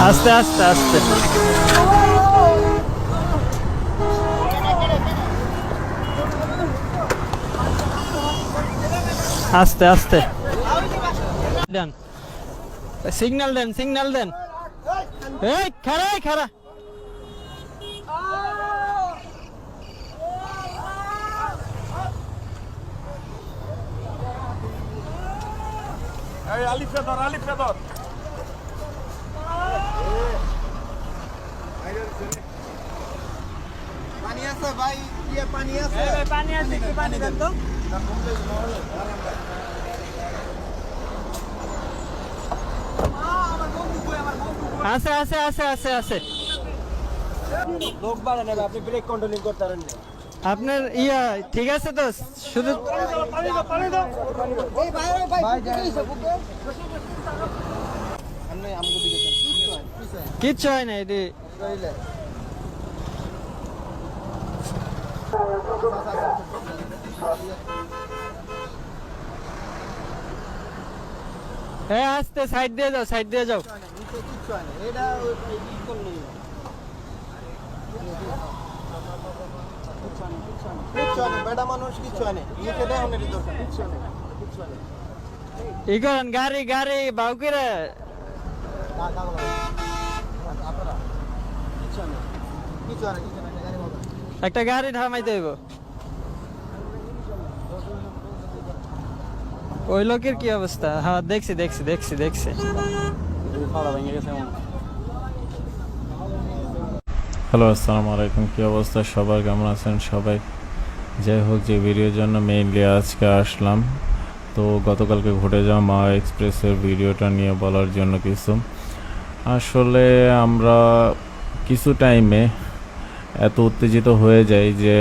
আস্তে আস্তে আস্তে আস্তে আস্তে দেন, সিগন্যাল দেন, সিগন্যাল দেন। এই খারা খারা, আলিফ ফেদর, আলিফ ফেদর। পানি আছে ভাই, ইয়ে পানি আছে, পানি আছে, কি পানি দেন তো। আছে আছে আছে আছে আছে। লোক বাড়ে নেবে, আপনি ব্রেক কন্ট্রোলিং করতে পারেন না। আপনার ইয়া ঠিক আছে তো, শুধু পানি দাও, পানি দাও। এই ভাই, ওই ভাই, কিসে বুকে? আপনি আমগো দিকে যান, কিচ্ছু হয় না এটি। রইলে হ্যাঁ আস্তে, সাইড দিয়ে যাও, সাইড দিয়ে যাও। নিচে কিচ্ছু হয় না, এটা ওই ই করলে কিচ্ছু হয় না, বেটা মানুষ কিচ্ছু হয় না, নিচে দেখুন এর দরকার, কিচ্ছু হয় না, কিচ্ছু হয় না। ই করেন, গাড়ি গাড়ি বাউ করে আপনারা কিচ্ছু হয় না, কিচ্ছু হয় না, কিচ্ছু হয় না, গাড়ি মতো। একটা গাড়ি থামাইতে হইব। ওই লোকের কি অবস্থা? হ্যাঁ দেখছি দেখছি দেখছি দেখছি। হ্যালো, আসসালামু আলাইকুম। কী অবস্থা সবার, কেমন আছেন সবাই? যাই হোক, যে ভিডিওর জন্য মেইনলি আজকে আসলাম, তো গতকালকে ঘটে যাওয়া মাওয়া এক্সপ্রেসের ভিডিওটা নিয়ে বলার জন্য কিছু। আসলে আমরা কিছু টাইমে এত উত্তেজিত হয়ে যাই যে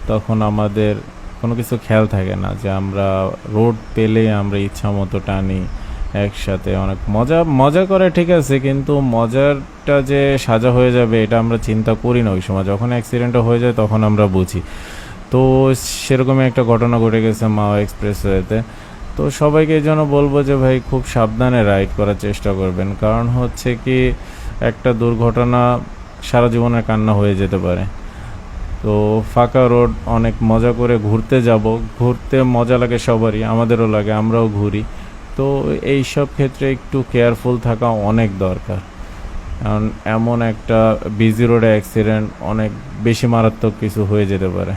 তখন আমাদের কোনো কিছু খেয়াল থাকে না, যে আমরা রোড পেলেই আমরা ইচ্ছা মতো টানি একসাথে, অনেক মজা মজা করে, ঠিক আছে, কিন্তু মজারটা যে সাজা হয়ে যাবে এটা আমরা চিন্তা করি না ওই সময়। যখন অ্যাক্সিডেন্টটা হয়ে যায় তখন আমরা বুঝি। তো সেরকমই একটা ঘটনা ঘটে গেছে মাওয়া এক্সপ্রেসওয়েতে। তো সবাইকে এই জন্য বলবো যে ভাই খুব সাবধানে রাইড করার চেষ্টা করবেন, কারণ হচ্ছে কি একটা দুর্ঘটনা সারা জীবনের কান্না হয়ে যেতে পারে। তো ফাঁকা রোড অনেক মজা করে ঘুরতে যাব, ঘুরতে মজা লাগে সবারই, আমাদেরও লাগে, আমরাও ঘুরি। তো এই সব ক্ষেত্রে একটু কেয়ারফুল থাকা অনেক দরকার, কারণ এমন একটা বিজি রোডে অ্যাক্সিডেন্ট অনেক বেশি মারাত্মক কিছু হয়ে যেতে পারে।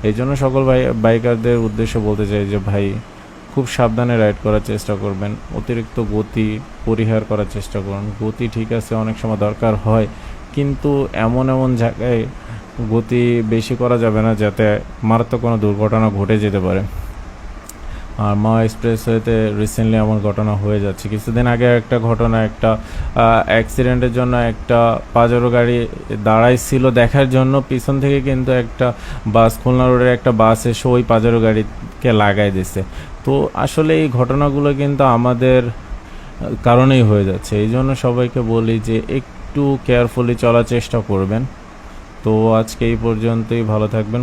এই জন্য সকল বাইকারদের উদ্দেশ্যে বলতে চাই যে ভাই খুব সাবধানে রাইড করার চেষ্টা করবেন, অতিরিক্ত গতি পরিহার করার চেষ্টা করুন। গতি ঠিক আছে অনেক সময় দরকার হয়, কিন্তু এমন এমন জায়গায় গতি বেশি করা যাবে না যাতে মারাত্মক কোনো দুর্ঘটনা ঘটে যেতে পারে। আর মাওয়া এক্সপ্রেসওয়েতে রিসেন্টলি এমন ঘটনা হয়ে যাচ্ছে। কিছুদিন আগে একটা ঘটনা, একটা অ্যাক্সিডেন্টের জন্য একটা পাজেরো গাড়ি দাঁড়াইছিল দেখার জন্য, পিছন থেকে কিন্তু একটা বাস, খুলনা রোডের একটা বাস এসে ওই পাজেরো গাড়িকে লাগাই দিছে। তো আসলে এই ঘটনাগুলো কিন্তু আমাদের কারণেই হয়ে যাচ্ছে। এই জন্য সবাইকে বলি যে একটু কেয়ারফুলি চলার চেষ্টা করবেন। তো আজকে এই পর্যন্তই, ভালো থাকবেন।